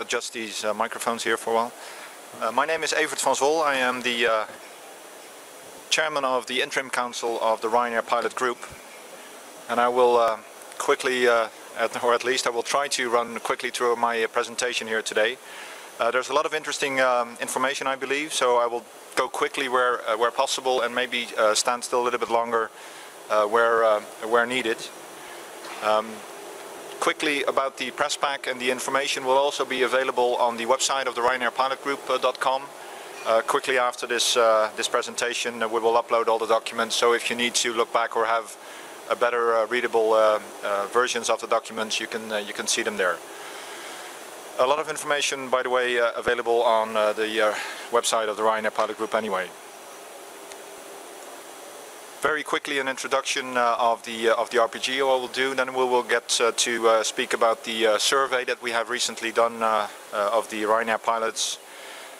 adjust these microphones here for a while. My name is Evert van Zwol. I am the chairman of the interim council of the Ryanair Pilot Group, and I will quickly, or at least I will try to run quickly through my presentation here today. There's a lot of interesting information, I believe, so I will go quickly where possible and maybe stand still a little bit longer where needed. Quickly about the press pack, and the information will also be available on the website of the RyanairPilotGroup.com. Quickly after this presentation, we will upload all the documents, so if you need to look back or have a better readable versions of the documents, you can see them there. A lot of information, by the way, available on the website of the Ryanair Pilot Group anyway. Very quickly an introduction of the RPG I will do, then we will get to speak about the survey that we have recently done of the Ryanair pilots.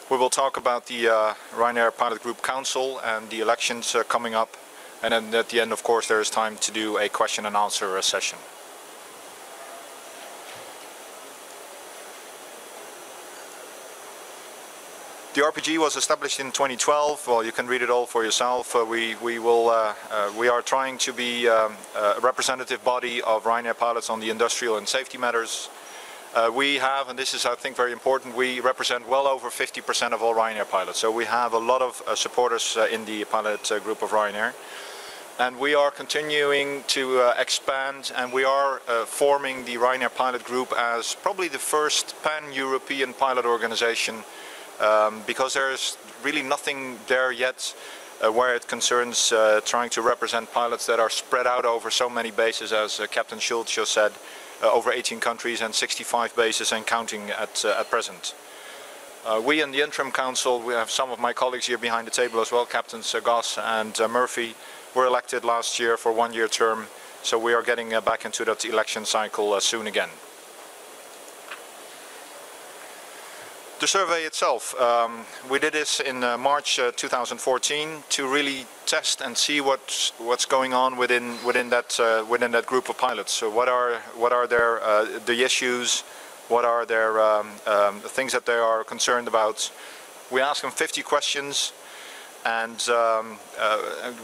We will talk about the Ryanair Pilot Group Council and the elections coming up, and then at the end, of course, there is time to do a question and answer session. The RPG was established in 2012. Well, you can read it all for yourself. We are trying to be a representative body of Ryanair pilots on the industrial and safety matters. We have, and this is I think very important, we represent well over 50% of all Ryanair pilots. So we have a lot of supporters in the pilot group of Ryanair. And we are continuing to expand, and we are forming the Ryanair Pilot Group as probably the first pan-European pilot organization. Because there's really nothing there yet where it concerns trying to represent pilots that are spread out over so many bases, as Captain Schultz just said, over 18 countries and 65 bases and counting at present. We in the interim council, we have some of my colleagues here behind the table as well, Captains Goss and Murphy, were elected last year for one-year term, so we are getting back into that election cycle soon again. The survey itself, we did this in March 2014 to really test and see what's going on within that group of pilots. So what are their the issues, what are their things that they are concerned about. We asked them 50 questions, and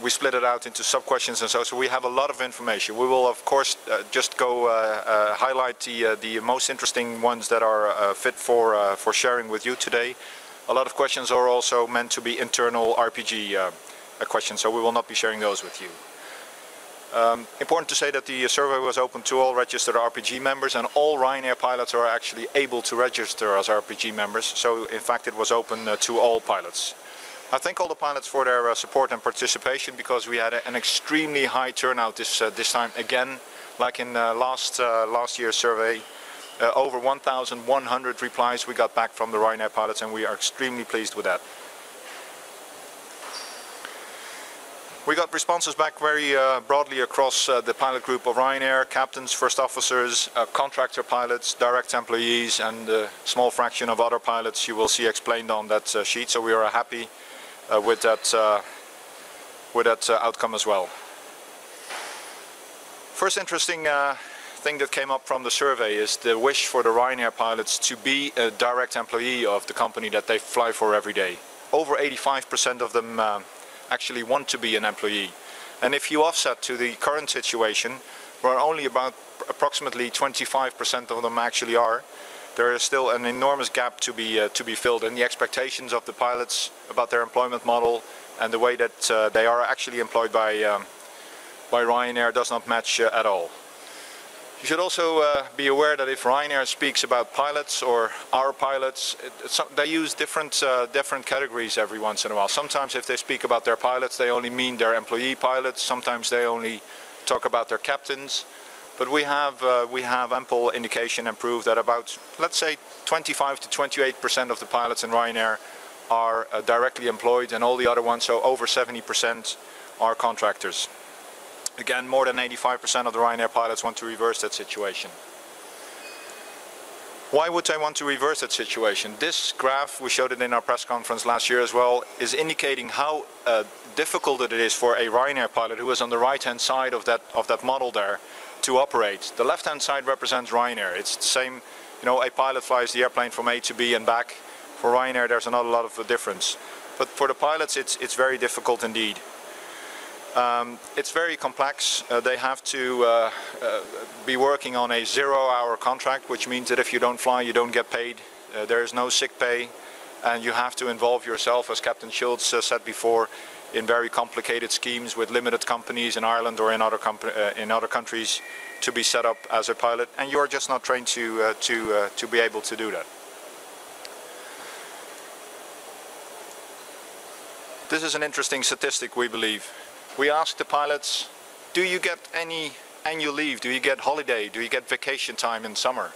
we split it out into sub-questions and so we have a lot of information. We will of course just go highlight the most interesting ones that are fit for sharing with you today. A lot of questions are also meant to be internal RPG questions, so we will not be sharing those with you. Important to say that the survey was open to all registered RPG members, and all Ryanair pilots are actually able to register as RPG members, so in fact it was open to all pilots. I thank all the pilots for their support and participation, because we had an extremely high turnout this time again, like in last year's survey. Over 1,100 replies we got back from the Ryanair pilots, and we are extremely pleased with that. We got responses back very broadly across the pilot group of Ryanair: captains, first officers, contractor pilots, direct employees, and a small fraction of other pilots you will see explained on that sheet, so we are happy with that outcome as well. First interesting thing that came up from the survey is the wish for the Ryanair pilots to be a direct employee of the company that they fly for every day. Over 85% of them actually want to be an employee. And if you offset to the current situation, where only about approximately 25% of them actually are, there is still an enormous gap to be filled, and the expectations of the pilots about their employment model and the way that they are actually employed by Ryanair does not match at all. You should also be aware that if Ryanair speaks about pilots or our pilots, they use different categories every once in a while. Sometimes if they speak about their pilots, they only mean their employee pilots. Sometimes they only talk about their captains. But we have ample indication and proof that about, let's say, 25 to 28% of the pilots in Ryanair are directly employed, and all the other ones, so over 70%, are contractors. Again, more than 85% of the Ryanair pilots want to reverse that situation. Why would they want to reverse that situation? This graph, we showed it in our press conference last year as well, is indicating how difficult it is for a Ryanair pilot who is on the right-hand side of that model there to operate. The left-hand side represents Ryanair. It's the same You know, a pilot flies the airplane from A to B and back. For Ryanair, there's not a lot of a difference. But for the pilots, it's very difficult indeed. It's very complex. They have to be working on a 0-hour contract, which means that if you don't fly, you don't get paid. There is no sick pay, and you have to involve yourself, as Captain Schultz said before, in very complicated schemes with limited companies in Ireland or in other countries to be set up as a pilot, and you are just not trained to be able to do that. This is an interesting statistic, we believe. We asked the pilots, do you get any annual leave? Do you get holiday? Do you get vacation time in summer?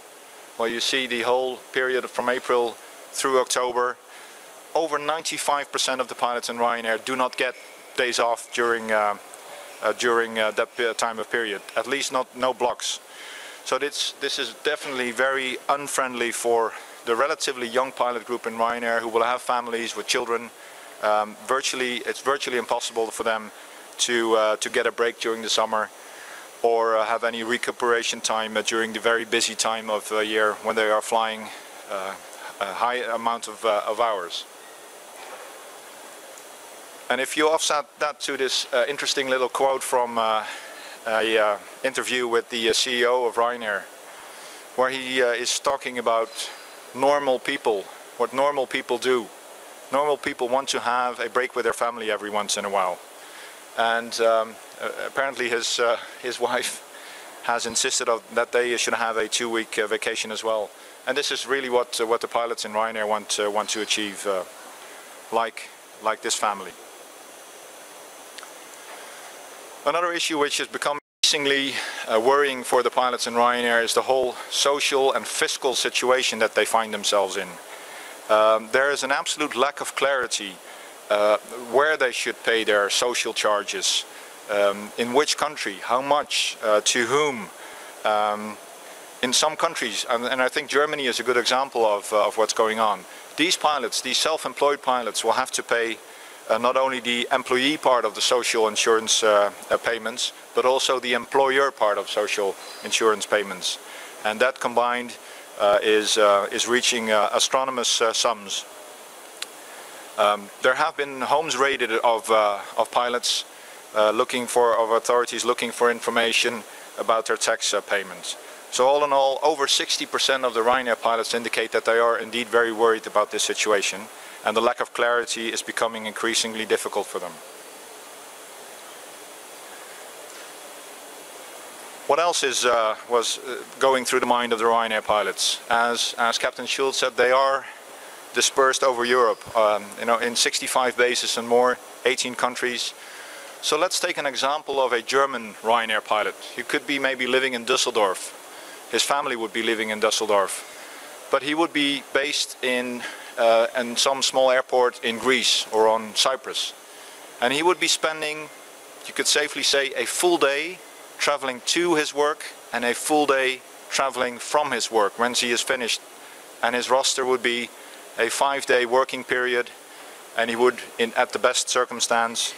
Well, you see the whole period from April through October, over 95% of the pilots in Ryanair do not get days off during that time of period, at least no blocks. So this is definitely very unfriendly for the relatively young pilot group in Ryanair who will have families with children. It's virtually impossible for them to get a break during the summer or have any recuperation time during the very busy time of the year when they are flying a high amount of hours. And if you offset that to this interesting little quote from an interview with the CEO of Ryanair, where he is talking about normal people, what normal people do. Normal people want to have a break with their family every once in a while. And apparently his wife has insisted that they should have a 2-week vacation as well. And this is really what the pilots in Ryanair want to achieve, like this family. Another issue which has become increasingly worrying for the pilots in Ryanair is the whole social and fiscal situation that they find themselves in. There is an absolute lack of clarity where they should pay their social charges, in which country, how much, to whom. In some countries, and I think Germany is a good example of what's going on, these pilots, these self-employed pilots, will have to pay not only the employee part of the social insurance payments, but also the employer part of social insurance payments. And that combined is reaching astronomous sums. There have been homes raided of pilots of authorities looking for information about their tax payments. So all in all, over 60% of the Ryanair pilots indicate that they are indeed very worried about this situation, and the lack of clarity is becoming increasingly difficult for them. What else was going through the mind of the Ryanair pilots? As Captain Schultz said, they are dispersed over Europe, in 65 bases and more, 18 countries. So let's take an example of a German Ryanair pilot. He could be maybe living in Düsseldorf. His family would be living in Düsseldorf. But he would be based in some small airport in Greece or on Cyprus. And he would be spending, you could safely say, a full day traveling to his work and a full day traveling from his work once he is finished. And his roster would be a 5-day working period, and he would, at the best circumstance,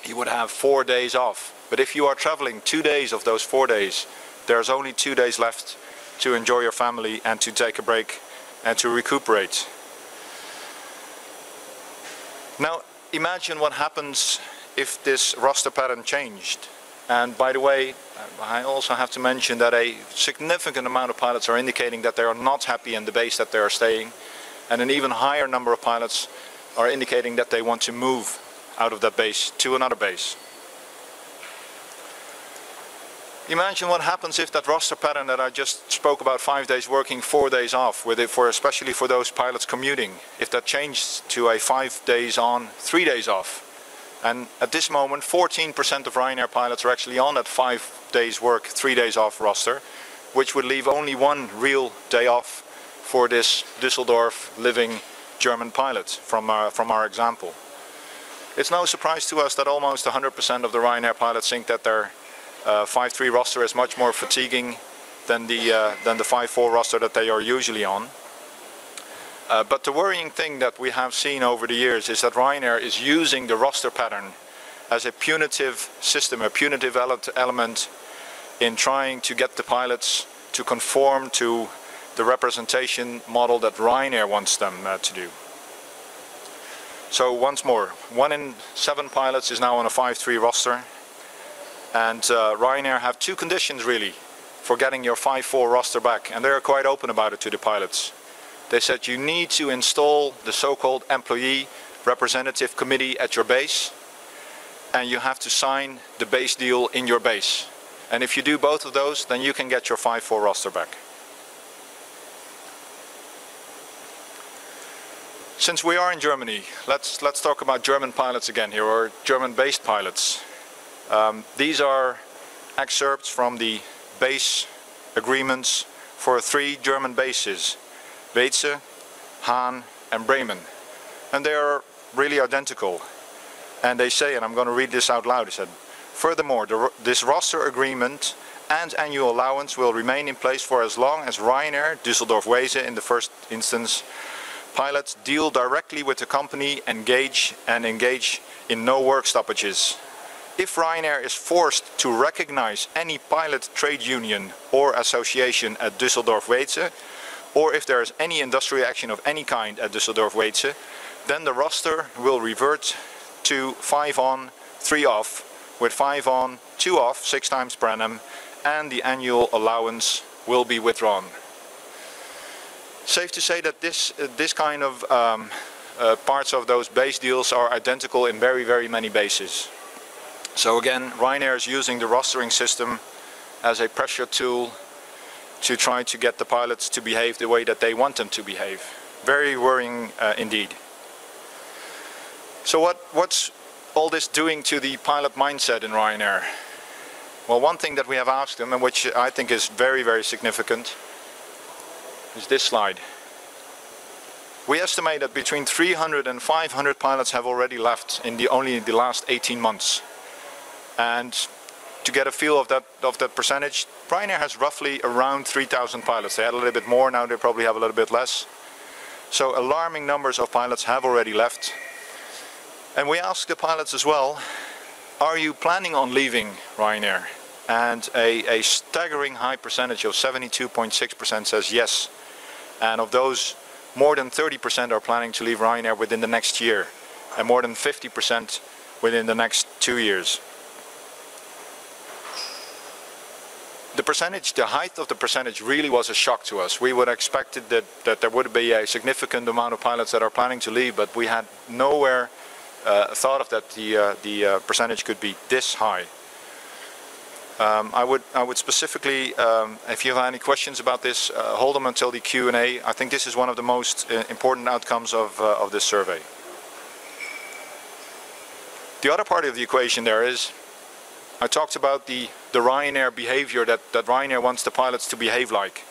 he would have 4 days off. But if you are traveling 2 days of those 4 days, there's only 2 days left to enjoy your family and to take a break and to recuperate. Now imagine what happens if this roster pattern changed. And by the way, I also have to mention that a significant amount of pilots are indicating that they are not happy in the base that they are staying, and an even higher number of pilots are indicating that they want to move out of that base to another base. Imagine what happens if that roster pattern that I just spoke about, 5 days working, 4 days off, especially for those pilots commuting, if that changed to a 5 days on, 3 days off. And at this moment, 14% of Ryanair pilots are actually on that 5 days work, 3 days off roster, which would leave only one real day off for this Düsseldorf living German pilot from our example. It's no surprise to us that almost 100% of the Ryanair pilots think that their 5-3 roster is much more fatiguing than the 5-4 roster that they are usually on. But the worrying thing that we have seen over the years is that Ryanair is using the roster pattern as a punitive system, a punitive element in trying to get the pilots to conform to the representation model that Ryanair wants them to do. So once more, 1 in 7 pilots is now on a 5-3 roster, and Ryanair have 2 conditions really for getting your 5-4 roster back, and they're quite open about it to the pilots. They said you need to install the so-called employee representative committee at your base, and you have to sign the base deal in your base. And if you do both of those, then you can get your 5-4 roster back. Since we are in Germany, let's talk about German pilots again here, or German-based pilots. These are excerpts from the base agreements for 3 German bases: Weeze, Hahn and Bremen. And they are really identical. And they say, and I'm going to read this out loud, they said, furthermore, this roster agreement and annual allowance will remain in place for as long as Ryanair, Düsseldorf-Weeze in the first instance, pilots deal directly with the company engage in no work stoppages. If Ryanair is forced to recognize any pilot trade union or association at Düsseldorf-Weeze, or if there is any industrial action of any kind at Düsseldorf-Weeze, then the roster will revert to 5 on, 3 off, with 5 on, 2 off, 6 times per annum, and the annual allowance will be withdrawn. Safe to say that this kind of parts of those base deals are identical in very many bases. So again, Ryanair is using the rostering system as a pressure tool to try to get the pilots to behave the way that they want them to behave. Very worrying indeed. So what's all this doing to the pilot mindset in Ryanair? Well, one thing that we have asked them, and which I think is very significant, is this slide. We estimate that between 300 and 500 pilots have already left in only the last 18 months. And to get a feel of that percentage, Ryanair has roughly around 3,000 pilots. They had a little bit more, now they probably have a little bit less. So alarming numbers of pilots have already left. And we asked the pilots as well, are you planning on leaving Ryanair? And a staggering high percentage of 72.6% says yes. And of those, more than 30% are planning to leave Ryanair within the next year, and more than 50% within the next 2 years. The height of the percentage really was a shock to us. We would have expected that there would be a significant amount of pilots that are planning to leave, but we had nowhere thought of that the percentage could be this high. I would specifically, if you have any questions about this, hold them until the Q&A. I think this is one of the most important outcomes of this survey. The other part of the equation there is, I talked about the Ryanair behavior that Ryanair wants the pilots to behave like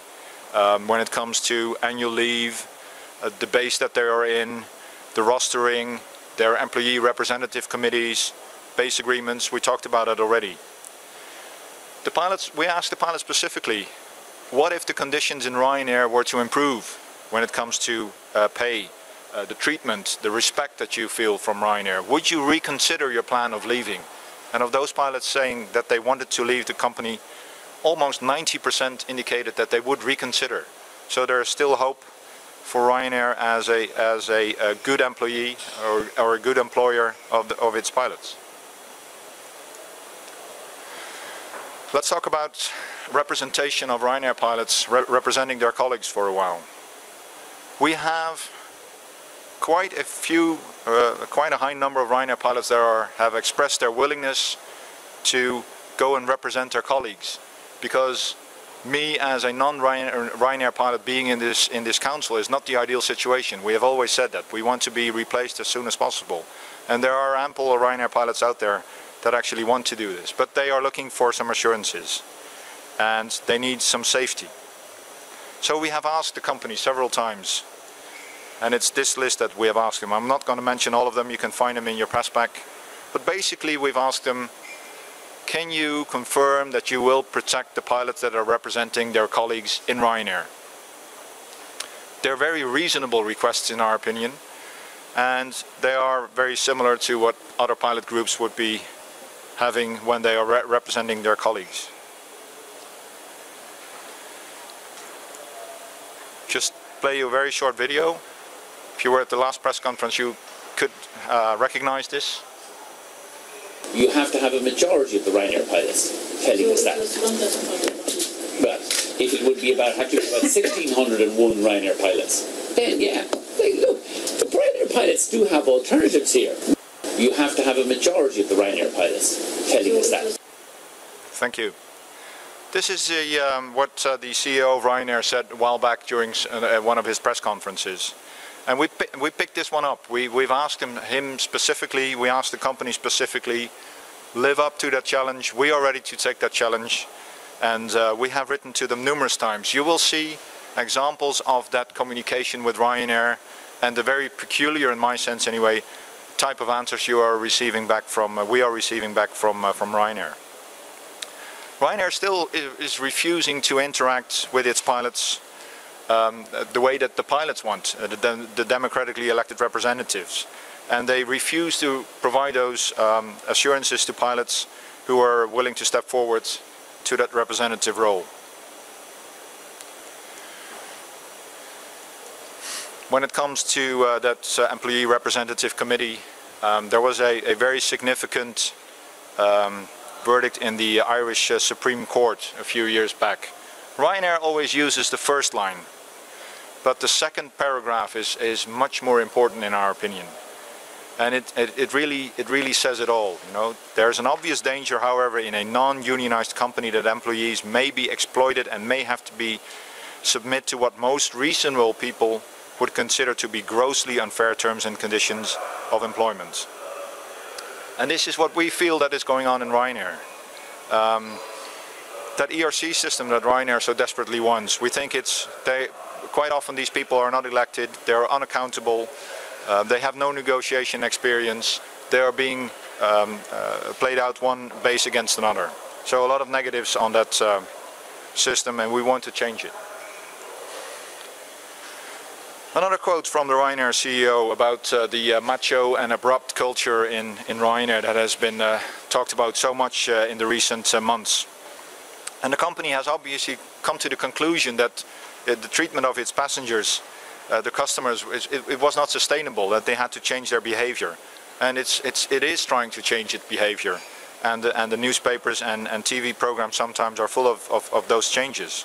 when it comes to annual leave, the base that they are in, the rostering, their employee representative committees, base agreements. We talked about it already. We asked the pilots specifically, what if the conditions in Ryanair were to improve when it comes to pay, the treatment, the respect that you feel from Ryanair? Would you reconsider your plan of leaving? And of those pilots saying that they wanted to leave the company, almost 90% indicated that they would reconsider. So there is still hope for Ryanair as a good employee or a good employer of its pilots. Let's talk about representation of Ryanair pilots representing their colleagues for a while. We have quite a high number of Ryanair pilots that have expressed their willingness to go and represent their colleagues, because me as a non-Ryanair pilot being in this council is not the ideal situation. We have always said that we want to be replaced as soon as possible, and there are ample Ryanair pilots out there that actually want to do this, but they are looking for some assurances and they need some safety. So we have asked the company several times, and it's this list that we have asked them. I'm not going to mention all of them, you can find them in your press pack, but basically we've asked them, can you confirm that you will protect the pilots that are representing their colleagues in Ryanair? They're very reasonable requests in our opinion, and they are very similar to what other pilot groups would be having when they are representing their colleagues. play you a very short video. If you were at the last press conference, you could recognize this. You have to have a majority of the Ryanair pilots telling us that. But if it would be about, have to be about 1,601 Ryanair pilots, then yeah, look, the Ryanair pilots do have alternatives here. You have to have a majority of the Ryanair pilots telling us that. Thank you. This is what the CEO of Ryanair said a while back during one of his press conferences. And we picked this one up. We've asked him specifically, we asked the company specifically, live up to that challenge. We are ready to take that challenge. And we have written to them numerous times. You will see examples of that communication with Ryanair and the very peculiar, in my sense anyway, type of answers you are receiving back from, we are receiving back from Ryanair. Ryanair still is refusing to interact with its pilots the way that the pilots want, the democratically elected representatives. And they refuse to provide those assurances to pilots who are willing to step forward to that representative role. When it comes to that employee representative committee, there was a very significant verdict in the Irish Supreme Court a few years back. Ryanair always uses the first line, but the second paragraph is much more important in our opinion. And it really says it all. You know, there's an obvious danger, however, in a non-unionized company that employees may be exploited and may have to submit to what most reasonable people would consider to be grossly unfair terms and conditions of employment. And this is what we feel that is going on in Ryanair. That ERC system that Ryanair so desperately wants, we think quite often these people are not elected, they are unaccountable, they have no negotiation experience, they are being played out one base against another. So a lot of negatives on that system, and we want to change it. Another quote from the Ryanair CEO about the macho and abrupt culture in Ryanair that has been talked about so much in the recent months. And the company has obviously come to the conclusion that the treatment of its passengers, the customers, it was not sustainable, that they had to change their behavior. And it is trying to change its behavior. And the newspapers and TV programs sometimes are full of those changes.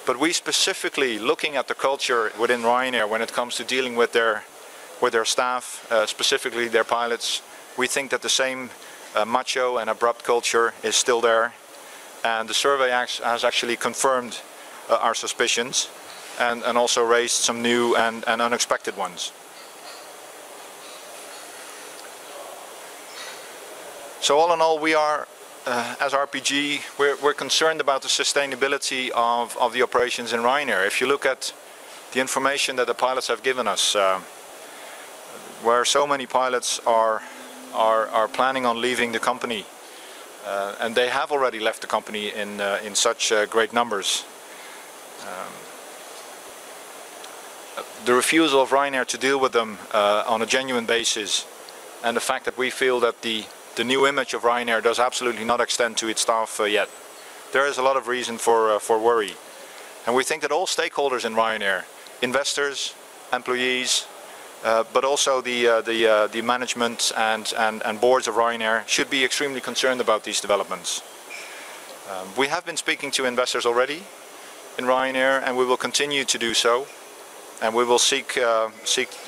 But we specifically, looking at the culture within Ryanair when it comes to dealing with their staff, specifically their pilots, we think that the same macho and abrupt culture is still there. And the survey has actually confirmed our suspicions and also raised some new and unexpected ones. So all in all, we are, as RPG, we're concerned about the sustainability of the operations in Ryanair. If you look at the information that the pilots have given us, where so many pilots are planning on leaving the company, and they have already left the company in such great numbers. The refusal of Ryanair to deal with them on a genuine basis, and the fact that we feel that the new image of Ryanair does absolutely not extend to its staff yet. There is a lot of reason for worry. And we think that all stakeholders in Ryanair, investors, employees, but also the management and boards of Ryanair should be extremely concerned about these developments. We have been speaking to investors already in Ryanair, and we will continue to do so. And we will seek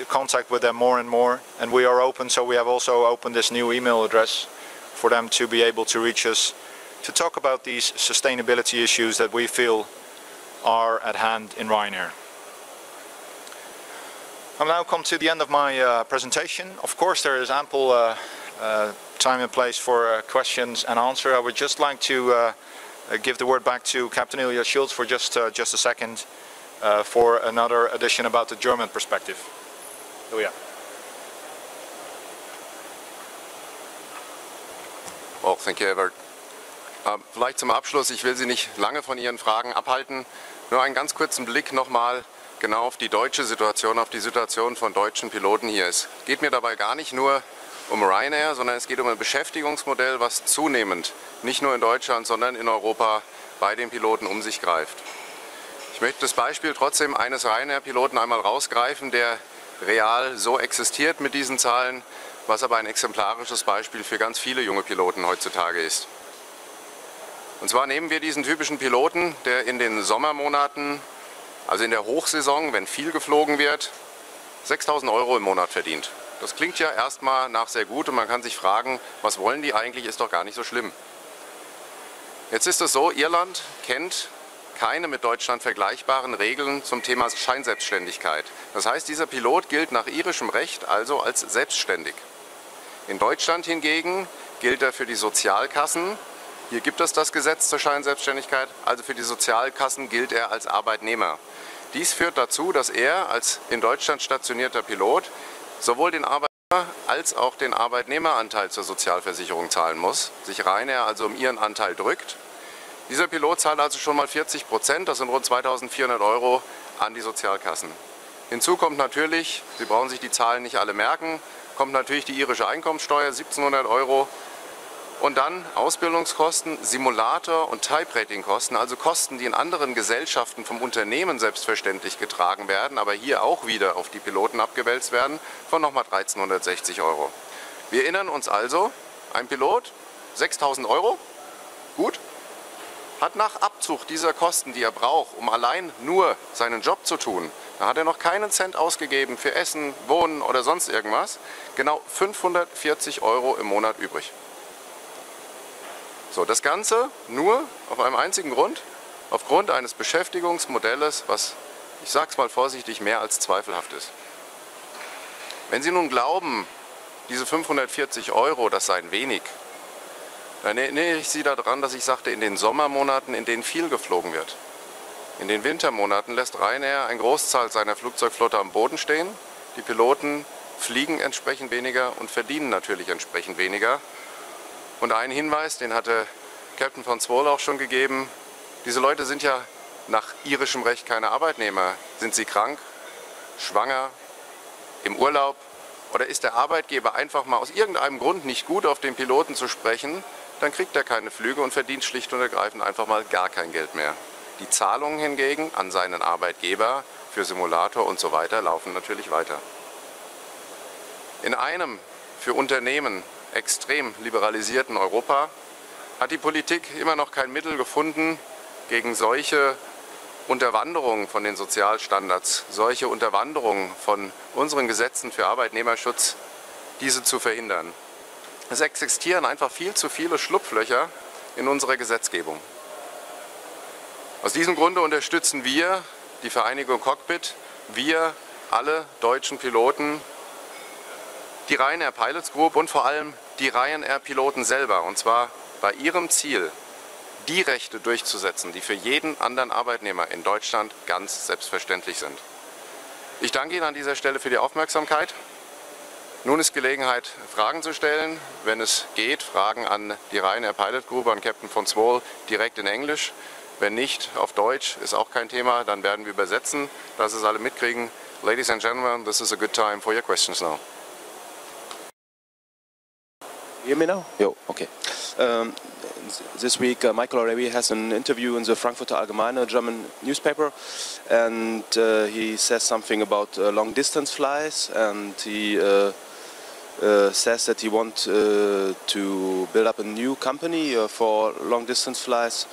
contact with them more and more. And we are open, so we have also opened this new email address for them to be able to reach us to talk about these sustainability issues that we feel are at hand in Ryanair. I've now come to the end of my presentation. Of course, there is ample time and place for questions and answer. I would just like to give the word back to Captain Ilya Schultz for just a second. For another edition about the German perspective. Ilya. Well, thank you, Everett. Vielleicht zum Abschluss, ich will Sie nicht lange von Ihren Fragen abhalten, nur einen ganz kurzen Blick nochmal genau auf die deutsche Situation, auf die Situation von deutschen Piloten hier. Es geht mir dabei gar nicht nur um Ryanair, sondern es geht um ein Beschäftigungsmodell, was zunehmend, nicht nur in Deutschland, sondern in Europa bei den Piloten um sich greift. Ich möchte das Beispiel trotzdem eines Ryanair-Piloten einmal rausgreifen, der real so existiert mit diesen Zahlen, was aber ein exemplarisches Beispiel für ganz viele junge Piloten heutzutage ist. Und zwar nehmen wir diesen typischen Piloten, der in den Sommermonaten, also in der Hochsaison, wenn viel geflogen wird, 6.000 € im Monat verdient. Das klingt ja erstmal nach sehr gut und man kann sich fragen, was wollen die eigentlich, ist doch gar nicht so schlimm. Jetzt ist es so, Irland kennt keine mit Deutschland vergleichbaren Regeln zum Thema Scheinselbstständigkeit. Das heißt, dieser Pilot gilt nach irischem Recht also als selbstständig. In Deutschland hingegen gilt er für die Sozialkassen. Hier gibt es das Gesetz zur Scheinselbstständigkeit, also für die Sozialkassen gilt er als Arbeitnehmer. Dies führt dazu, dass er als in Deutschland stationierter Pilot sowohl den Arbeitnehmer als auch den Arbeitnehmeranteil zur Sozialversicherung zahlen muss, sich Ryanair also um ihren Anteil drückt. Dieser Pilot zahlt also schon mal 40%, das sind rund 2.400 € an die Sozialkassen. Hinzu kommt natürlich, Sie brauchen sich die Zahlen nicht alle merken, kommt natürlich die irische Einkommenssteuer, 1.700 € und dann Ausbildungskosten, Simulator- und Type-Rating-Kosten, also Kosten, die in anderen Gesellschaften vom Unternehmen selbstverständlich getragen werden, aber hier auch wieder auf die Piloten abgewälzt werden, von nochmal 1.360 €. Wir erinnern uns also, ein Pilot, 6.000 €, gut, hat nach Abzug dieser Kosten, die er braucht, um allein nur seinen Job zu tun, da hat er noch keinen Cent ausgegeben für Essen, Wohnen oder sonst irgendwas, genau 540 € im Monat übrig. So, das Ganze nur auf einem einzigen Grund, aufgrund eines Beschäftigungsmodells, was, ich sag's mal vorsichtig, mehr als zweifelhaft ist. Wenn Sie nun glauben, diese 540 €, das seien wenig, dann erinnere ich Sie daran, dass ich sagte, in den Sommermonaten, in denen viel geflogen wird. In den Wintermonaten lässt Ryanair einen Großteil seiner Flugzeugflotte am Boden stehen. Die Piloten fliegen entsprechend weniger und verdienen natürlich entsprechend weniger. Und ein Hinweis, den hatte Captain von Swall auch schon gegeben, diese Leute sind ja nach irischem Recht keine Arbeitnehmer. Sind sie krank, schwanger, im Urlaub oder ist der Arbeitgeber einfach mal aus irgendeinem Grund nicht gut auf den Piloten zu sprechen, dann kriegt er keine Flüge und verdient schlicht und ergreifend einfach mal gar kein Geld mehr. Die Zahlungen hingegen an seinen Arbeitgeber für Simulator und so weiter laufen natürlich weiter. In einem für Unternehmen extrem liberalisierten Europa hat die Politik immer noch kein Mittel gefunden, gegen solche Unterwanderungen von den Sozialstandards, solche Unterwanderungen von unseren Gesetzen für Arbeitnehmerschutz, diese zu verhindern. Es existieren einfach viel zu viele Schlupflöcher in unserer Gesetzgebung. Aus diesem Grunde unterstützen wir, die Vereinigung Cockpit, wir alle deutschen Piloten, die RyanairPilotGroup und vor allem die Ryanair-Piloten selber, und zwar bei ihrem Ziel, die Rechte durchzusetzen, die für jeden anderen Arbeitnehmer in Deutschland ganz selbstverständlich sind. Ich danke Ihnen an dieser Stelle für die Aufmerksamkeit. Nun ist Gelegenheit, Fragen zu stellen. Wenn es geht, Fragen an die RyanairPilotGroup, an Captain von Swall direkt in Englisch. Wenn nicht, auf Deutsch, ist auch kein Thema, dann werden wir übersetzen, dass es alle mitkriegen. Ladies and gentlemen, this is a good time for your questions now. You hear me now? Yo, okay. This week Michael O'Reilly has an interview in the Frankfurter Allgemeine German newspaper, and he says something about long distance flights, and he says that he wants to build up a new company for long distance flights,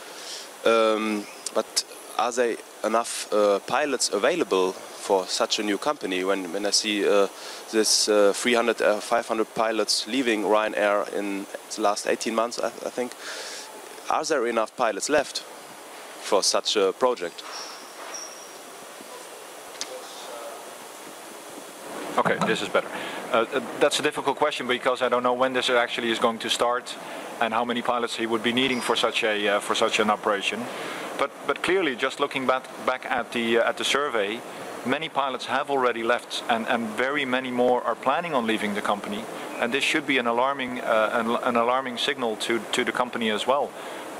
but are there enough pilots available for such a new company? When I see this 300, 500 pilots leaving Ryanair in the last 18 months, I think, are there enough pilots left for such a project? Okay, this is better. That's a difficult question because I don't know when this actually is going to start and how many pilots he would be needing for such an operation. But clearly, just looking back at the survey, many pilots have already left, and very many more are planning on leaving the company. And this should be an alarming signal to the company as well.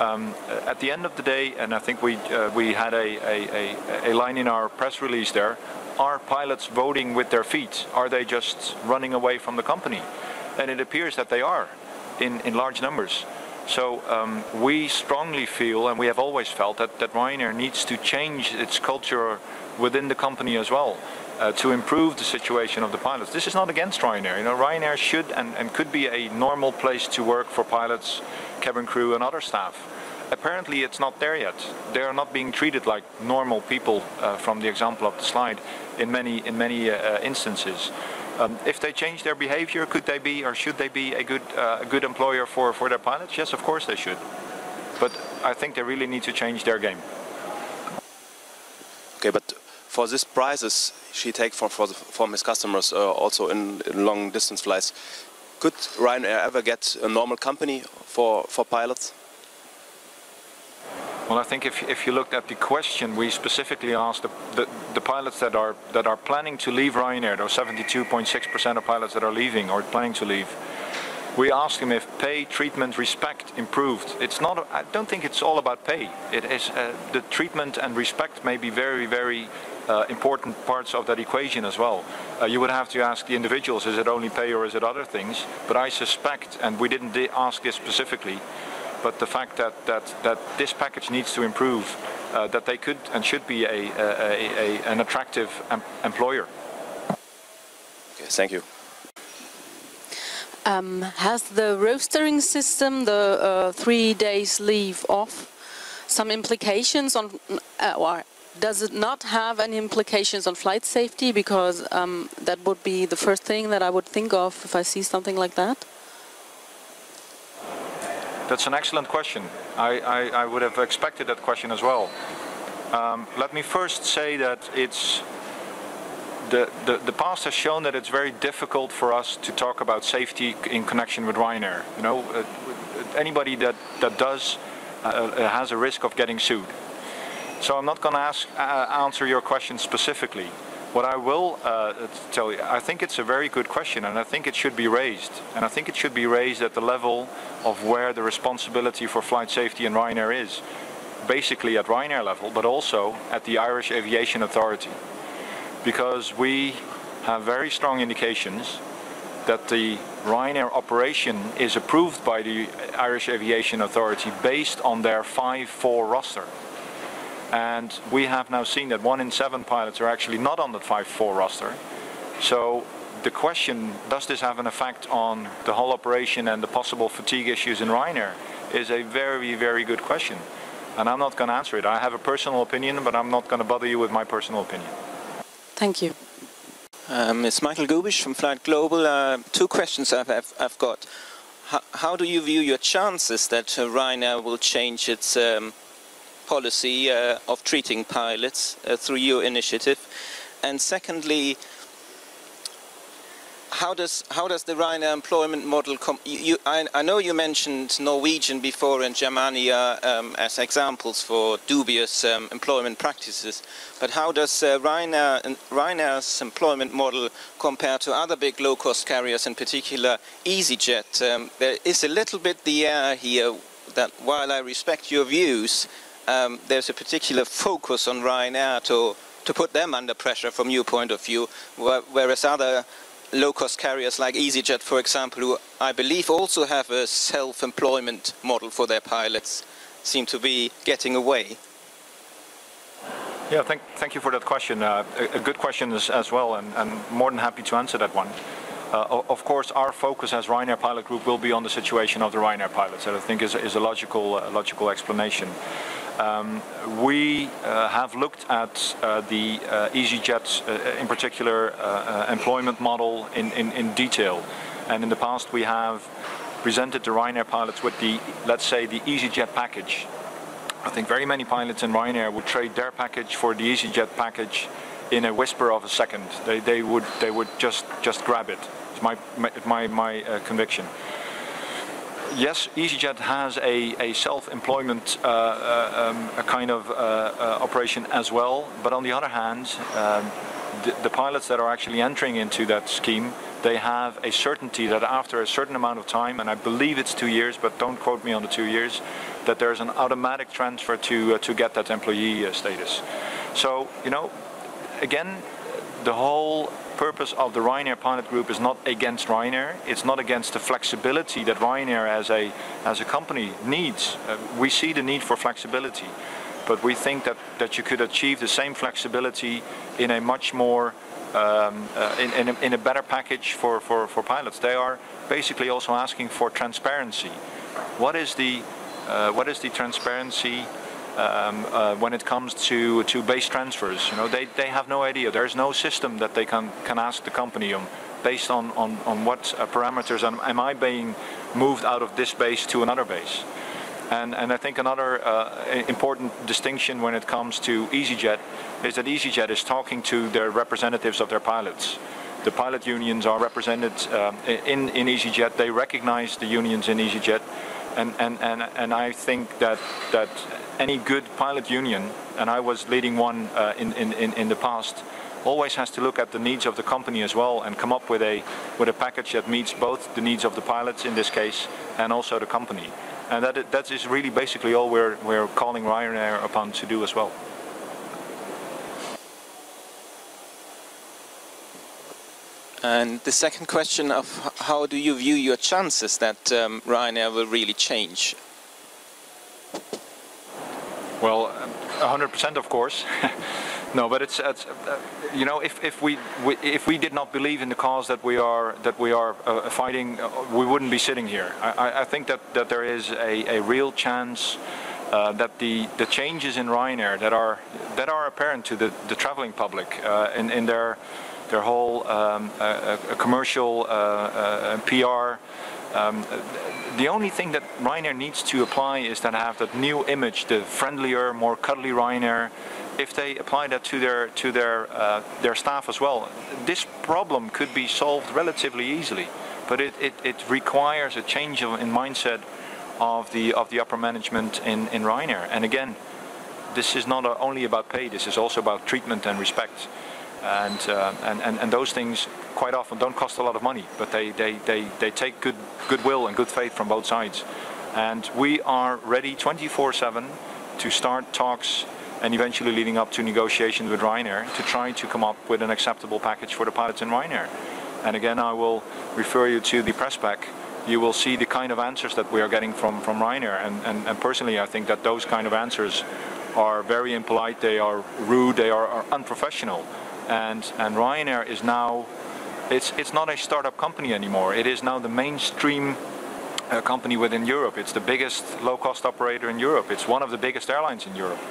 At the end of the day, and I think we had a line in our press release there, are pilots voting with their feet? Are they just running away from the company? And it appears that they are in large numbers. So we strongly feel, and we have always felt, that Ryanair needs to change its culture within the company as well, to improve the situation of the pilots. This is not against Ryanair. You know, Ryanair should and could be a normal place to work for pilots, cabin crew and other staff. Apparently it's not there yet. They are not being treated like normal people, from the example of the slide, in many instances. If they change their behavior, could they be, or should they be, a good employer for their pilots? Yes, of course they should. But I think they really need to change their game. Okay, but for these prices she takes from his customers, also in long distance flights, could Ryanair ever get a normal company for pilots? Well, I think if you looked at the question, we specifically asked the pilots that are planning to leave Ryanair, those 72.6% of pilots that are leaving or planning to leave. We asked them if pay, treatment, respect improved. It's not. I don't think it's all about pay. It is the treatment and respect may be very important parts of that equation as well. You would have to ask the individuals: is it only pay or is it other things? But I suspect, and we didn't ask this specifically, but the fact that this package needs to improve, that they could and should be an attractive employer. Okay, thank you. Has the rostering system, the 3 days leave off, some implications on, or does it not have any implications on flight safety? Because that would be the first thing that I would think of if I see something like that. That's an excellent question. I would have expected that question as well. Let me first say that it's the past has shown that it's very difficult for us to talk about safety in connection with Ryanair. You know, anybody that does has a risk of getting sued. So I'm not going to answer your question specifically. What I will tell you, I think it's a very good question, and I think it should be raised. And I think it should be raised at the level of where the responsibility for flight safety in Ryanair is. Basically at Ryanair level, but also at the Irish Aviation Authority. Because we have very strong indications that the Ryanair operation is approved by the Irish Aviation Authority based on their 5-4 roster. And we have now seen that 1 in 7 pilots are actually not on the 5-4 roster. So the question, does this have an effect on the whole operation and the possible fatigue issues in Ryanair, is a very good question. And I'm not going to answer it. I have a personal opinion, but I'm not going to bother you with my personal opinion. Thank you. It's Michael Gubish from Flight Global. 2 questions I've got. How do you view your chances that Ryanair will change its policy of treating pilots through your initiative? And secondly, how does the Ryanair employment model I know you mentioned Norwegian before and Germania as examples for dubious employment practices, but how does Ryanair's employment model compare to other big low-cost carriers, in particular EasyJet? There is a little bit the air here that, while I respect your views, there's a particular focus on Ryanair to put them under pressure from your point of view, whereas other low-cost carriers like EasyJet, for example, who I believe also have a self-employment model for their pilots, seem to be getting away. Yeah, thank you for that question. A good question as well, and more than happy to answer that one. Of course, our focus as Ryanair Pilot Group will be on the situation of the Ryanair pilots. That I think is a logical explanation. We have looked at the EasyJet, in particular, employment model in detail, and in the past we have presented the Ryanair pilots with the, let's say, the EasyJet package. I think very many pilots in Ryanair would trade their package for the EasyJet package in a whisper of a second. They would just grab it. It's my conviction. Yes, EasyJet has a self-employment kind of operation as well, but on the other hand, the pilots that are actually entering into that scheme, they have a certainty that after a certain amount of time, and I believe it's 2 years, but don't quote me on the 2 years, that there's an automatic transfer to get that employee status. So, you know, again, the whole purpose of the Ryanair Pilot Group is not against Ryanair. It's not against the flexibility that Ryanair as a company needs. We see the need for flexibility, but we think that you could achieve the same flexibility in a much more in a better package for pilots. They are basically also asking for transparency. What is the transparency when it comes to base transfers? You know, they have no idea. There's no system that they can ask the company on based on what parameters am I being moved out of this base to another base. And I think another important distinction when it comes to EasyJet is that EasyJet is talking to their representatives of their pilots. The pilot unions are represented in EasyJet. They recognize the unions in EasyJet, and I think that any good pilot union, and I was leading one in the past, always has to look at the needs of the company as well and come up with a package that meets both the needs of the pilots in this case and also the company. And that is really basically all we're calling Ryanair upon to do as well. And the second question of how do you view your chances that Ryanair will really change? Well, 100% of course. No, but it's you know, if we did not believe in the cause that we are fighting, we wouldn't be sitting here. I think that there is a real chance that the changes in Ryanair that are apparent to the traveling public in their whole commercial PR. The only thing that Ryanair needs to apply is to have that new image, the friendlier, more cuddly Ryanair. If they apply that to their staff as well, this problem could be solved relatively easily. But it requires a change in mindset of the upper management in Ryanair. And again, this is not only about pay. This is also about treatment and respect. And those things quite often don't cost a lot of money, but they take goodwill and good faith from both sides. And we are ready 24/7 to start talks and eventually leading up to negotiations with Ryanair to try to come up with an acceptable package for the pilots in Ryanair. And again, I will refer you to the press pack. You will see the kind of answers that we are getting from Ryanair. And personally, I think that those kind of answers are very impolite, they are rude, they are unprofessional. And Ryanair is now, it's not a startup company anymore. It is now the mainstream company within Europe. It's the biggest low-cost operator in Europe. It's one of the biggest airlines in Europe.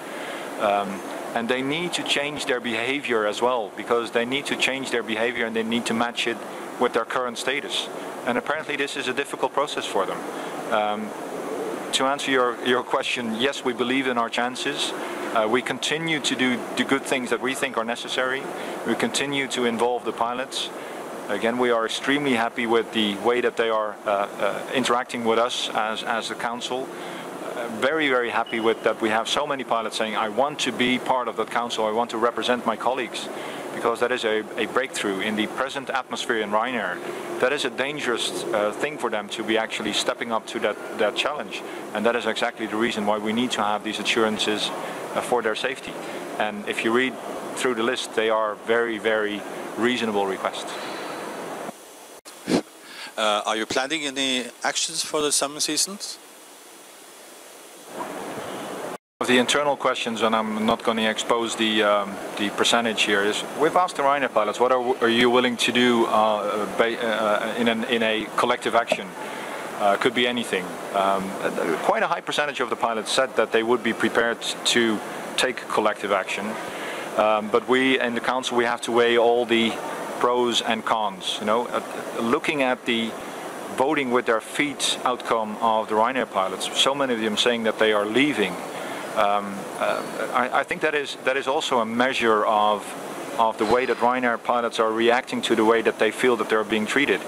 And they need to change their behavior as well, because they need to change their behavior and they need to match it with their current status. And apparently this is a difficult process for them. To answer your question, yes, we believe in our chances. We continue to do the good things that we think are necessary. We continue to involve the pilots. Again, we are extremely happy with the way that they are interacting with us as the council. Very, very happy with that we have so many pilots saying, I want to be part of that council, I want to represent my colleagues, because that is a breakthrough in the present atmosphere in Ryanair. That is a dangerous thing for them to be actually stepping up to that challenge. And that is exactly the reason why we need to have these assurances for their safety. And if you read through the list, they are very, very reasonable requests. Are you planning any actions for the summer seasons? The internal questions, and I'm not going to expose the percentage here, is we've asked the Ryanair pilots, what are you willing to do in a collective action? Could be anything. Quite a high percentage of the pilots said that they would be prepared to take collective action. But we in the council, we have to weigh all the pros and cons. You know, looking at the voting with their feet outcome of the Ryanair pilots, so many of them saying that they are leaving. I think that is also a measure of the way that Ryanair pilots are reacting to the way that they feel that they're being treated.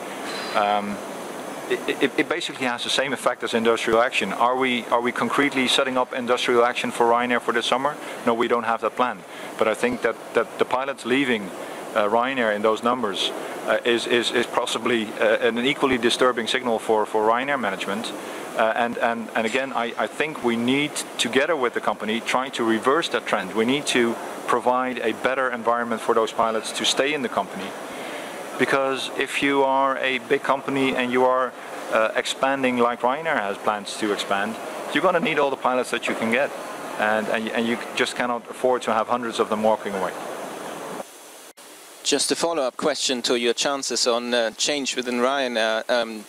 It basically has the same effect as industrial action. Are we concretely setting up industrial action for Ryanair for this summer? No, we don't have that plan. But I think that the pilots leaving Ryanair in those numbers is possibly an equally disturbing signal for Ryanair management. And again, I think we need, together with the company, try to reverse that trend. We need to provide a better environment for those pilots to stay in the company. because if you are a big company and you are expanding like Ryanair has plans to expand, you're going to need all the pilots that you can get, and you just cannot afford to have hundreds of them walking away. Just a follow-up question to your chances on change within Ryanair.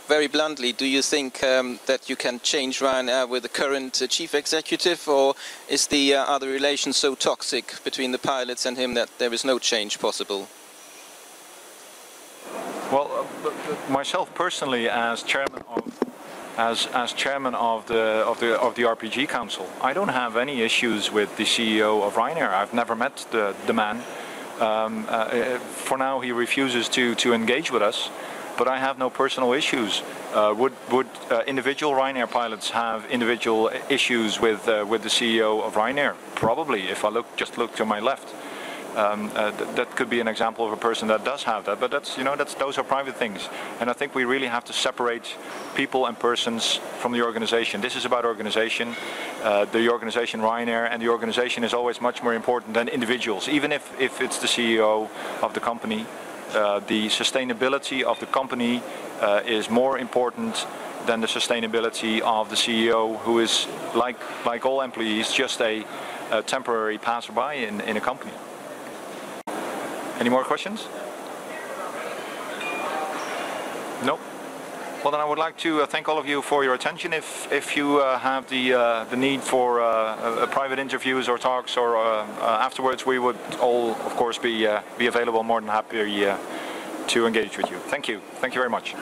Very bluntly, do you think that you can change Ryanair with the current chief executive, or are the relations so toxic between the pilots and him that there is no change possible? Well, myself personally, as chairman of the RPG Council, I don't have any issues with the CEO of Ryanair. I've never met the man. For now, he refuses to engage with us. But I have no personal issues. Would individual Ryanair pilots have individual issues with the CEO of Ryanair? Probably. If I just look to my left, that could be an example of a person that does have that. But those are private things, and I think we really have to separate people and persons from the organization. This is about organization. The organization Ryanair, and the organization is always much more important than individuals, even if it's the CEO of the company. The sustainability of the company is more important than the sustainability of the CEO, who is, like all employees, just a temporary passerby in a company. Any more questions? No? Well, then I would like to thank all of you for your attention. If you have the need for private interviews or talks, or afterwards, we would all, of course, be available, more than happy to engage with you. Thank you. Thank you very much.